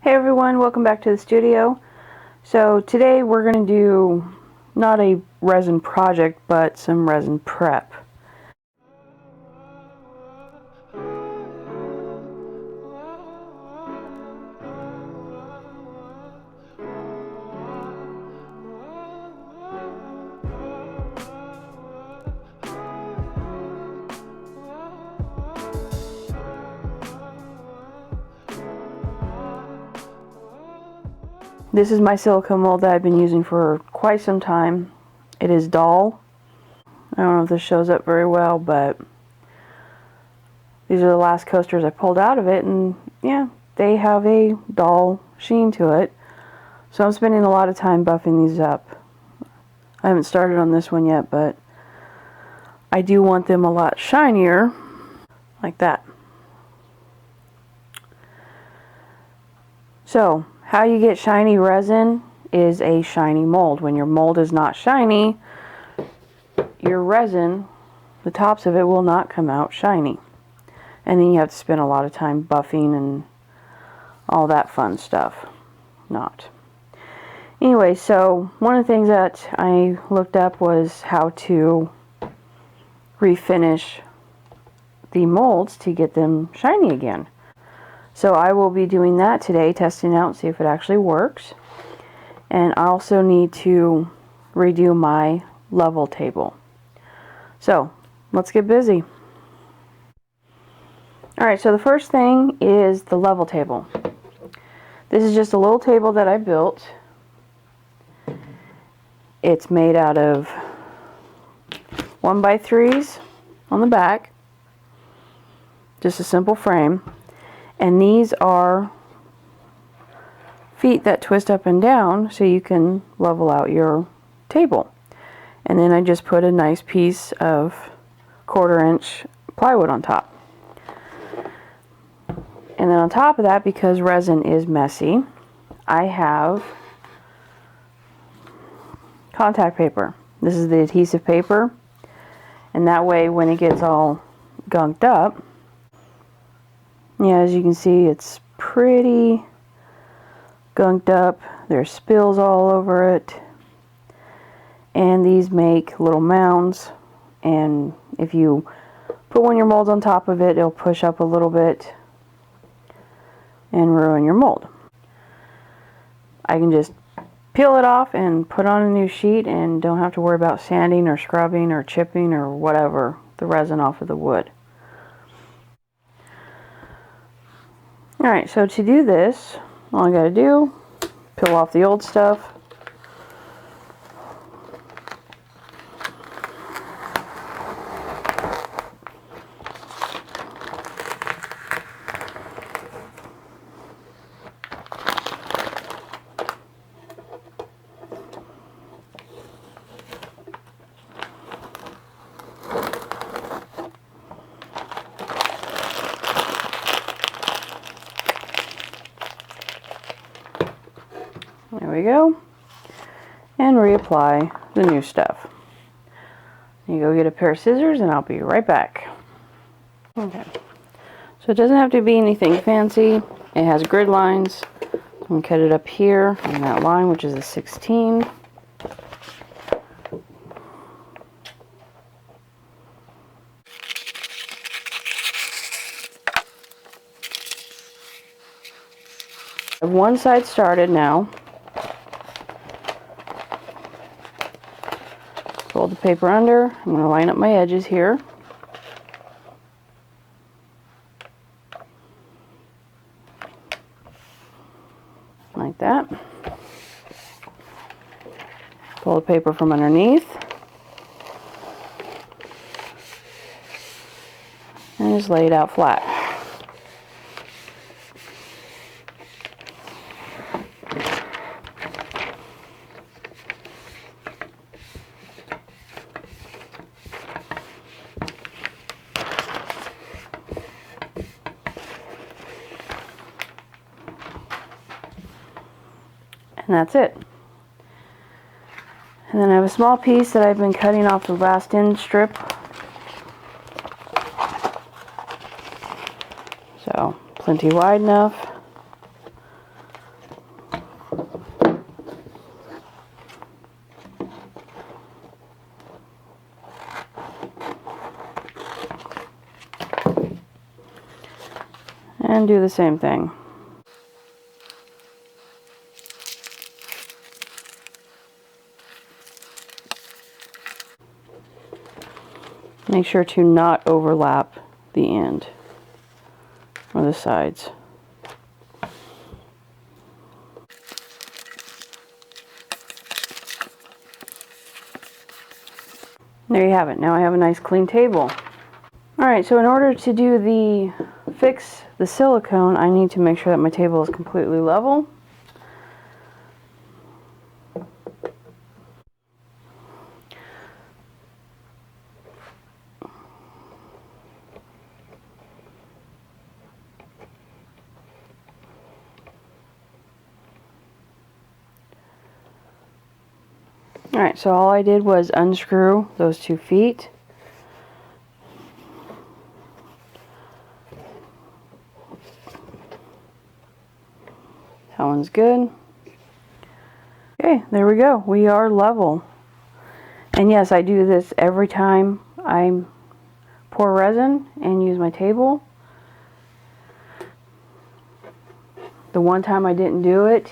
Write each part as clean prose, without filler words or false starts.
Hey everyone, welcome back to the studio. So today we're going to do not a resin project, but some resin prep. This is my silicone mold that I've been using for quite some time. It is dull. I don't know if this shows up very well, but these are the last coasters I pulled out of it, and yeah, they have a dull sheen to it. So I'm spending a lot of time buffing these up. I haven't started on this one yet, but I do want them a lot shinier, like that. So, how you get shiny resin is a shiny mold. When your mold is not shiny, your resin, the tops of it, will not come out shiny. And then you have to spend a lot of time buffing and all that fun stuff. Anyway, so one of the things that I looked up was how to refinish the molds to get them shiny again. So I will be doing that today, testing out, see if it actually works. And I also need to redo my level table. So let's get busy. Alright, so the first thing is the level table. This is just a little table that I built. It's made out of 1x3s on the back. Just a simple frame. And these are feet that twist up and down so you can level out your table. And then I just put a nice piece of 1/4 inch plywood on top. And then on top of that, because resin is messy, I have contact paper. This is the adhesive paper. And that way when it gets all gunked up, yeah, as you can see, it's pretty gunked up. There's spills all over it. And these make little mounds. And if you put one of your molds on top of it, it'll push up a little bit and ruin your mold. I can just peel it off and put on a new sheet and don't have to worry about sanding or scrubbing or chipping or whatever the resin off of the wood. Alright, so to do this, all I gotta do, peel off the old stuff. There we go. And reapply the new stuff. You go get a pair of scissors and I'll be right back. Okay. So it doesn't have to be anything fancy. It has grid lines. I'm going to cut it up here on that line, which is a 16. I have one side started now. Fold the paper under. I'm going to line up my edges here. Like that. Pull the paper from underneath. And just lay it out flat. And that's it. And then I have a small piece that I've been cutting off the last end strip. So, plenty wide enough. And do the same thing. Make sure to not overlap the end or the sides. There you have it. Now I have a nice clean table. Alright, so in order to fix the silicone, I need to make sure that my table is completely level. Alright, so all I did was unscrew those 2 feet. That one's good. Okay, there we go. We are level. And yes, I do this every time I pour resin and use my table. The one time I didn't do it,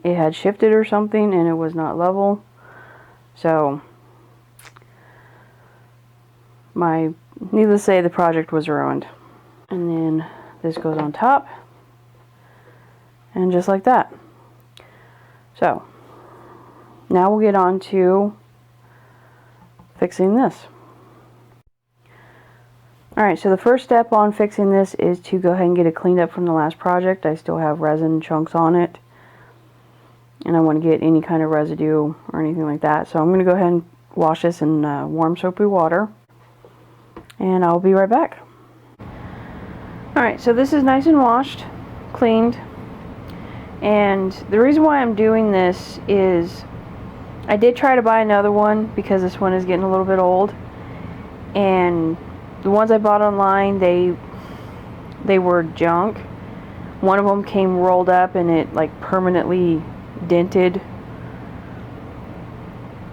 it had shifted or something and it was not level. So, needless to say, the project was ruined. And then this goes on top. And just like that. So, now we'll get on to fixing this. Alright, so the first step on fixing this is to go ahead and get it cleaned up from the last project. I still have resin chunks on it. And I want to get any kind of residue or anything like that. So I'm going to go ahead and wash this in warm soapy water. And I'll be right back. Alright, so this is nice and washed, cleaned. And the reason why I'm doing this is I did try to buy another one because this one is getting a little bit old. And the ones I bought online, they were junk. One of them came rolled up and it like permanently dented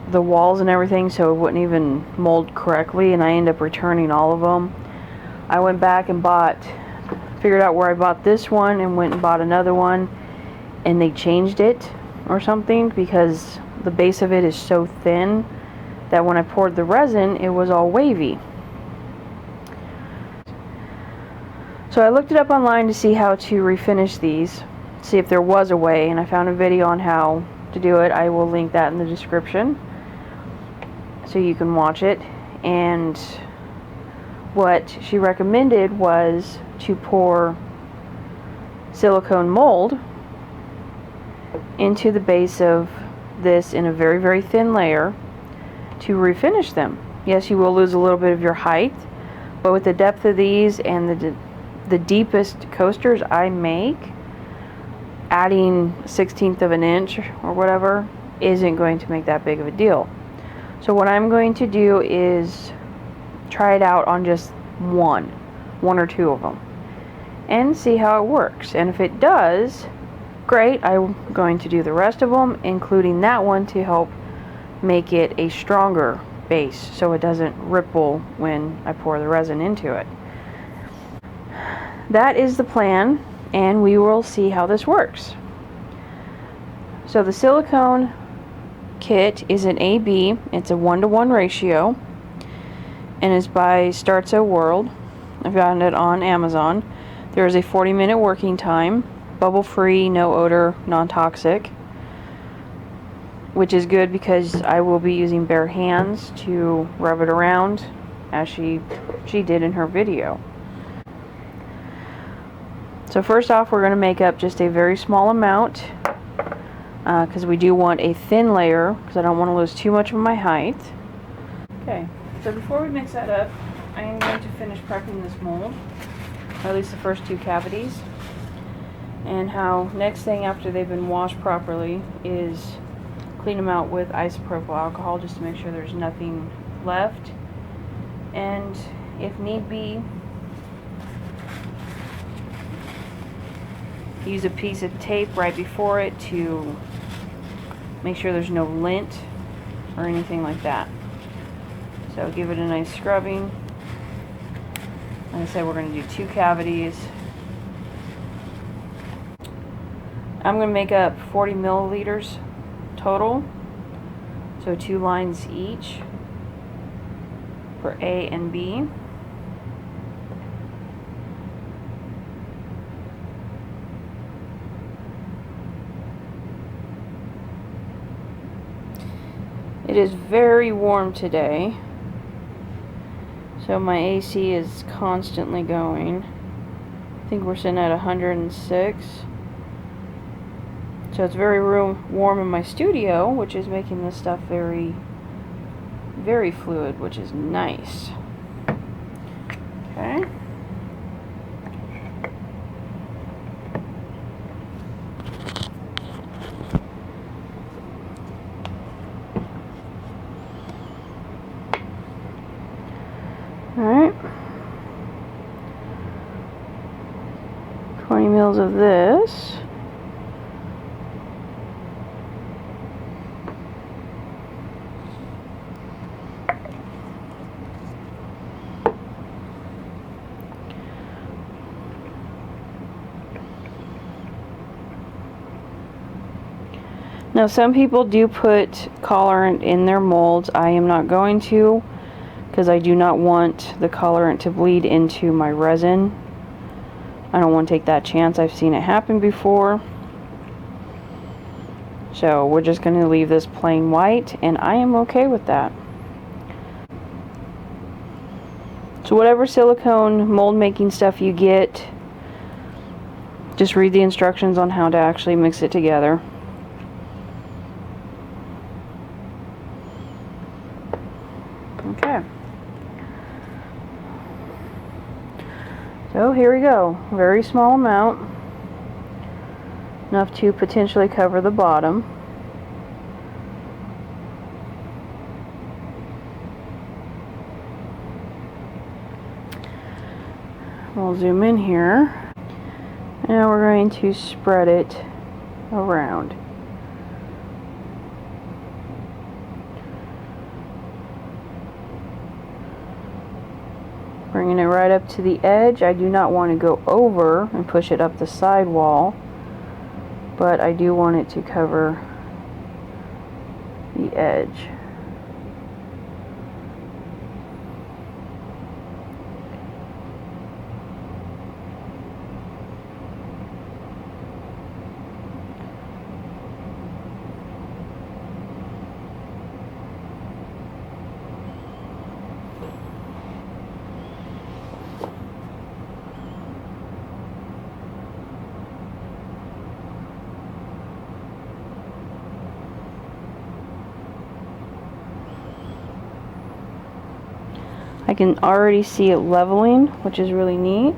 the walls and everything, so it wouldn't even mold correctly, and I ended up returning all of them. I went back and figured out where I bought this one and went and bought another one, and they changed it or something because the base of it is so thin that when I poured the resin it was all wavy. So I looked it up online to see how to refinish these, see if there was a way, and I found a video on how to do it. I will link that in the description so you can watch it. And what she recommended was to pour silicone mold into the base of this in a very, very thin layer to refinish them. Yes, you will lose a little bit of your height, but with the depth of these and the deepest coasters I make, adding 1/16 of an inch or whatever isn't going to make that big of a deal. So what I'm going to do is try it out on just one or two of them and see how it works. And if it does, great, I'm going to do the rest of them, including that one, to help make it a stronger base so it doesn't ripple when I pour the resin into it. That is the plan, and we will see how this works. So the silicone kit is an AB. It's a 1-to-1 ratio, and it's by Startso World. I found it on Amazon. There is a 40-minute working time, bubble-free, no odor, non-toxic, which is good because I will be using bare hands to rub it around, as she did in her video. So first off, we're going to make up just a very small amount because we do want a thin layer because I don't want to lose too much of my height. Okay, so before we mix that up, I am going to finish prepping this mold, or at least the first 2 cavities. And how next thing after they've been washed properly is clean them out with isopropyl alcohol just to make sure there's nothing left. And if need be, use a piece of tape right before it to make sure there's no lint or anything like that. So give it a nice scrubbing. Like I said, we're going to do 2 cavities. I'm going to make up 40 milliliters total, so 2 lines each for A and B. It is very warm today, so my AC is constantly going. I think we're sitting at 106. So it's very warm in my studio, which is making this stuff very, very fluid, which is nice. Okay. Alright. 20 mils of this. Now some people do put colorant in their molds. I am not going to, because I do not want the colorant to bleed into my resin. I don't want to take that chance. I've seen it happen before. So we're just going to leave this plain white, and I am okay with that. So whatever silicone mold making stuff you get, just read the instructions on how to actually mix it together. Okay. So here we go. Very small amount. Enough to potentially cover the bottom. We'll zoom in here. Now we're going to spread it around. Bringing it right up to the edge. I do not want to go over and push it up the side wall, but I do want it to cover the edge. I can already see it leveling, which is really neat.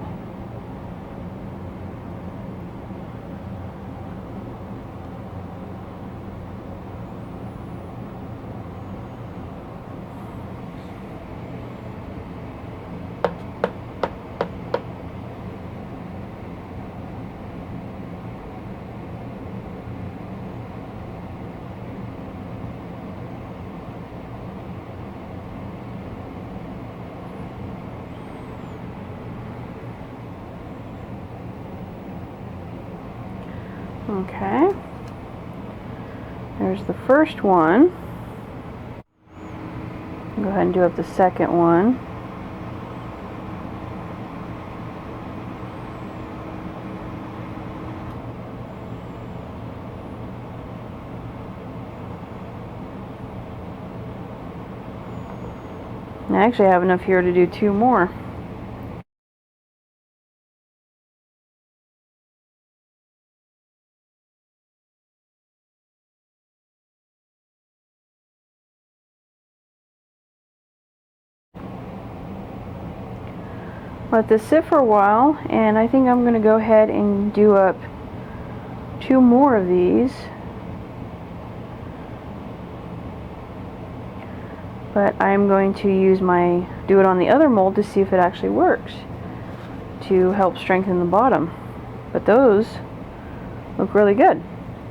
Okay, there's the first one. Go ahead and do up the second one. I actually have enough here to do 2 more. Let this sit for a while, and I think I'm going to go ahead and do up 2 more of these. But I'm going to do it on the other mold to see if it actually works, to help strengthen the bottom. But those look really good.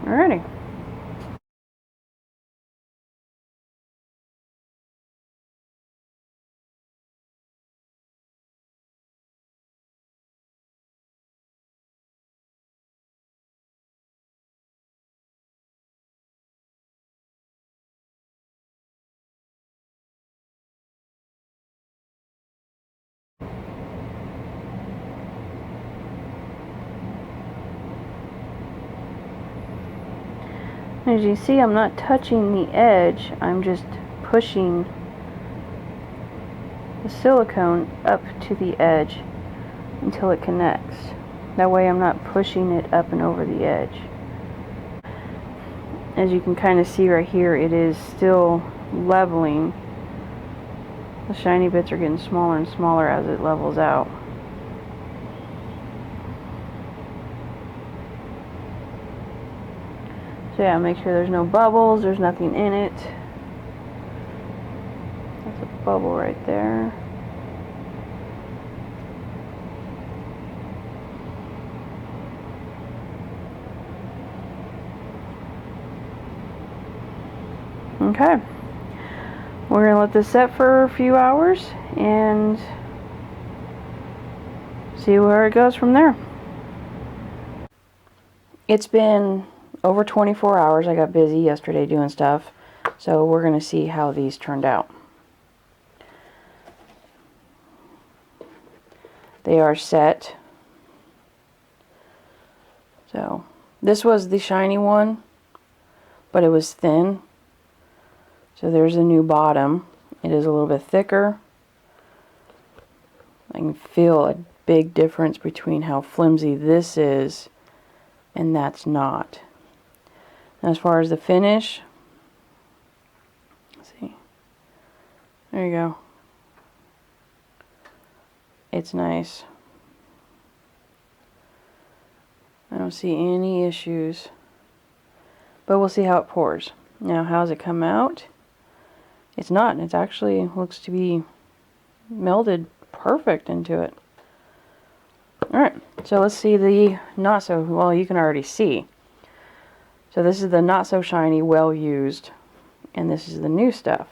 Alrighty. As you see, I'm not touching the edge, I'm just pushing the silicone up to the edge until it connects. That way I'm not pushing it up and over the edge. As you can kind of see right here, it is still leveling. The shiny bits are getting smaller and smaller as it levels out. So yeah, make sure there's no bubbles, there's nothing in it. That's a bubble right there. Okay, we're going to let this set for a few hours and see where it goes from there. It's been over 24 hours. I got busy yesterday doing stuff, so we're going to see how these turned out. They are set. So this was the shiny one, but it was thin. So there's a new bottom. It is a little bit thicker. I can feel a big difference between how flimsy this is and that's not. And as far as the finish, let's see. There you go. It's nice. I don't see any issues. But we'll see how it pours. Now, how's it come out? It's not. It actually looks to be melded perfect into it. Alright, so let's see the not so, well, you can already see. So this is the not so shiny, well used, and this is the new stuff.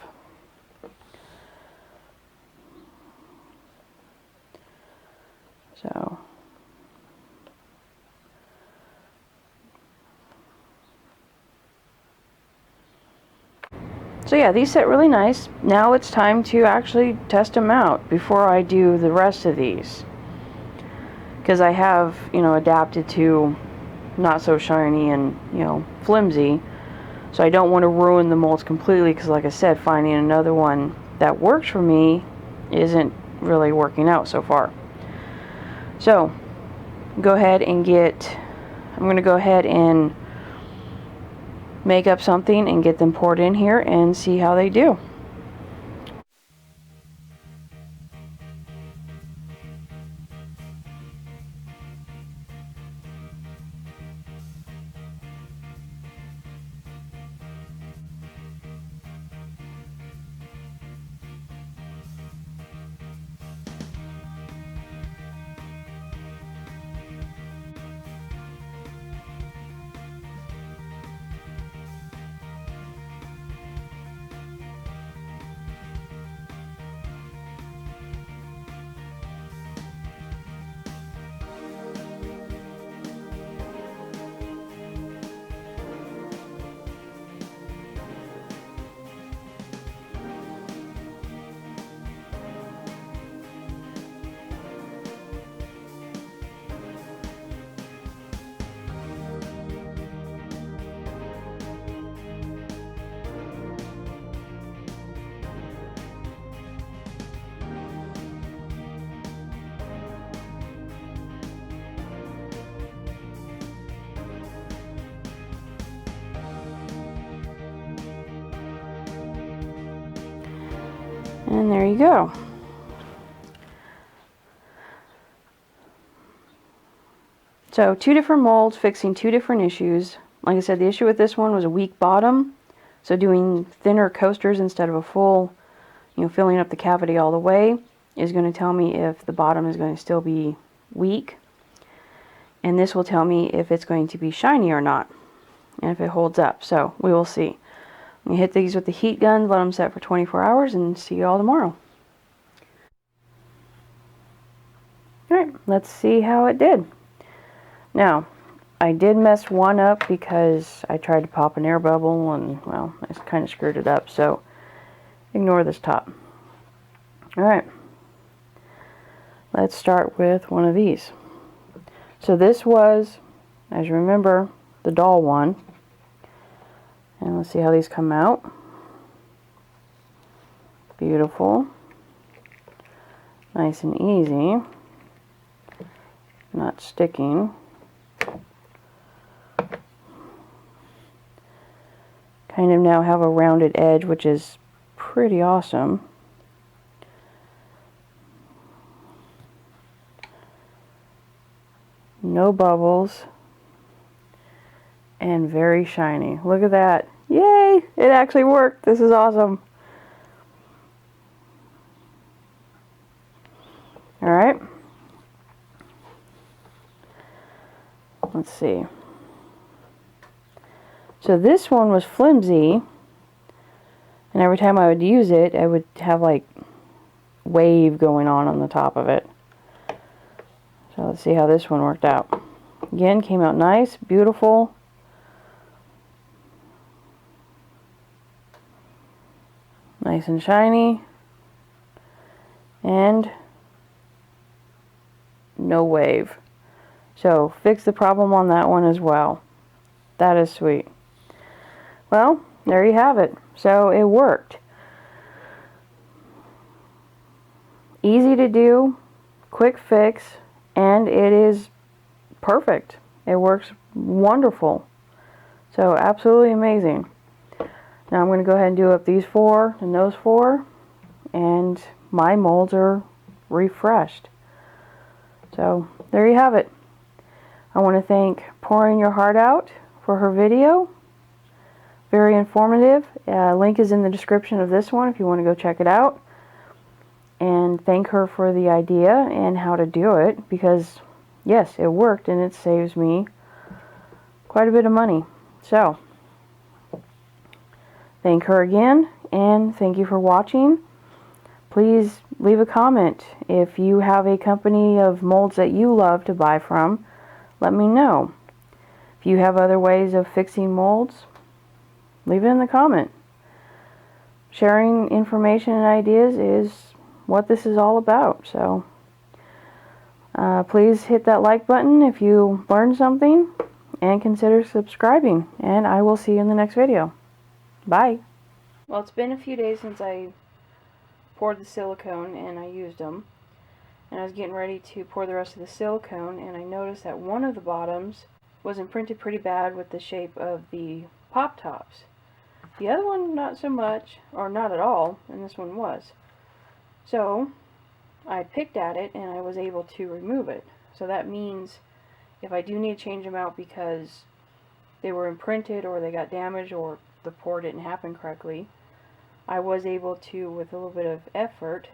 So yeah, these set really nice. Now it's time to actually test them out before I do the rest of these. Because I have, adapted to not so shiny and, flimsy. So I don't want to ruin the molds completely because, like I said, finding another one that works for me isn't really working out so far. So, I'm going to go ahead and make up something and get them poured in here and see how they do. And there you go. So 2 different molds fixing 2 different issues. Like I said, the issue with this one was a weak bottom. So doing thinner coasters instead of a full, filling up the cavity all the way is going to tell me if the bottom is going to still be weak. And this will tell me if it's going to be shiny or not. And if it holds up. So we will see. I'm going to hit these with the heat guns, let them set for 24 hours, and see you all tomorrow. Alright, let's see how it did. Now, I did mess one up because I tried to pop an air bubble and, well, I kind of screwed it up, so ignore this top. Alright, let's start with one of these. So this was, as you remember, the doll one. And let's see how these come out. Beautiful. Nice and easy. Not sticking. Kind of now have a rounded edge, which is pretty awesome. No bubbles. And very shiny. Look at that. Yay! It actually worked. This is awesome. Alright. Let's see. So this one was flimsy, and every time I would use it, I would have like wave going on the top of it. So let's see how this one worked out. Again, came out nice, beautiful. Nice and shiny. And no wave. So fix the problem on that one as well. That is sweet. Well, there you have it. So it worked. Easy to do, quick fix, and it is perfect. It works wonderful. So absolutely amazing. Now I'm going to go ahead and do up these 4 and those 4, and my molds are refreshed. So there you have it. I want to thank Pouring Your Heart Out for her video. Very informative. Link is in the description of this one if you want to go check it out. And thank her for the idea and how to do it, because yes, it worked and it saves me quite a bit of money. So thank her again, and thank you for watching. Please leave a comment. If you have a company of molds that you love to buy from, let me know. If you have other ways of fixing molds, leave it in the comment. Sharing information and ideas is what this is all about. So please hit that like button if you learned something, and consider subscribing, and I will see you in the next video. Bye. Well, it's been a few days since I poured the silicone and I used them, and I was getting ready to pour the rest of the silicone, and I noticed that one of the bottoms was imprinted pretty bad with the shape of the pop tops. The other one not so much, or not at all, and this one was. So I picked at it and I was able to remove it. So that means if I do need to change them out because they were imprinted or they got damaged or the pour didn't happen correctly, I was able to, with a little bit of effort,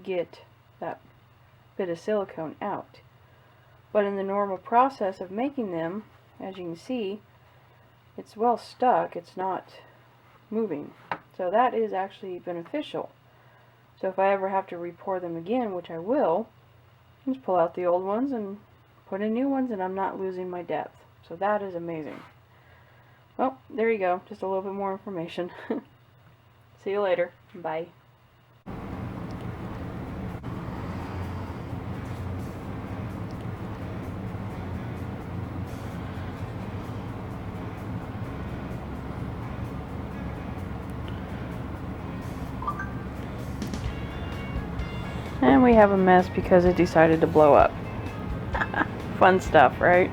get that bit of silicone out. But in the normal process of making them, as you can see, it's well stuck, it's not moving. So that is actually beneficial. So if I ever have to re-pour them again, which I will, just pull out the old ones and put in new ones, and I'm not losing my depth. So that is amazing. Well, there you go. Just a little bit more information. See you later. Bye. And we have a mess because it decided to blow up. Fun stuff, right?